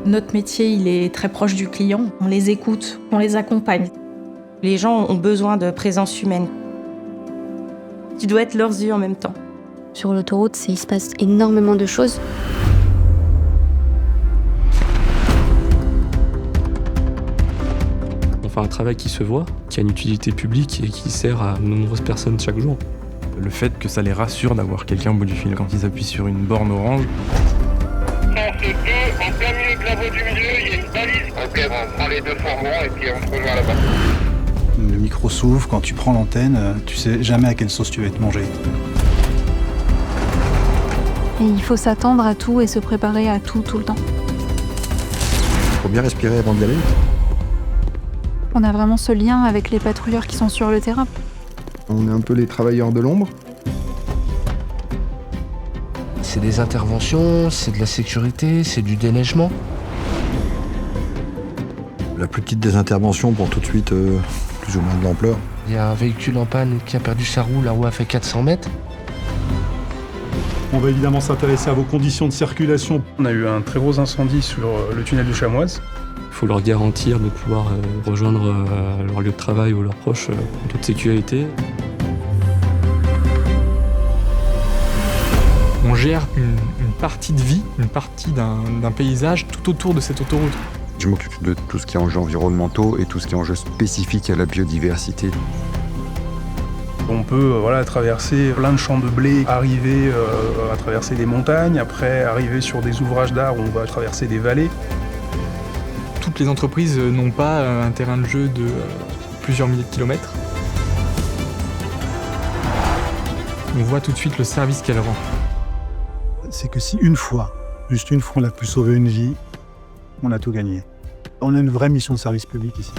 Notre métier, il est très proche du client. On les écoute, on les accompagne. Les gens ont besoin de présence humaine. Tu dois être leurs yeux en même temps. Sur l'autoroute, il se passe énormément de choses. On fait un travail qui se voit, qui a une utilité publique et qui sert à de nombreuses personnes chaque jour. Le fait que ça les rassure d'avoir quelqu'un au bout du fil quand ils appuient sur une borne orange. En plein milieu de la voie du milieu, il y a une balise. Ok, on prend les deux formants et puis on se rejoint là-bas. Le micro s'ouvre, quand tu prends l'antenne, tu sais jamais à quelle sauce tu vas être mangé. Et il faut s'attendre à tout et se préparer à tout le temps. Faut bien respirer avant d'y aller. On a vraiment ce lien avec les patrouilleurs qui sont sur le terrain. On est un peu les travailleurs de l'ombre. C'est des interventions, c'est de la sécurité, c'est du déneigement. La plus petite des interventions pour tout de suite plus ou moins de l'ampleur. Il y a un véhicule en panne qui a perdu sa roue, la roue a fait 400 mètres. On va évidemment s'intéresser à vos conditions de circulation. On a eu un très gros incendie sur le tunnel de Chamoise. Il faut leur garantir de pouvoir rejoindre leur lieu de travail ou leurs proches en toute sécurité. On gère une partie de vie, une partie d'un paysage tout autour de cette autoroute. Je m'occupe de tout ce qui est enjeux environnementaux et tout ce qui est enjeux spécifiques à la biodiversité. On peut traverser plein de champs de blé, arriver à traverser des montagnes, après arriver sur des ouvrages d'art où on va traverser des vallées. Toutes les entreprises n'ont pas un terrain de jeu de plusieurs milliers de kilomètres. On voit tout de suite le service qu'elle rend. C'est que si une fois, juste une fois, on a pu sauver une vie, on a tout gagné. On a une vraie mission de service public ici.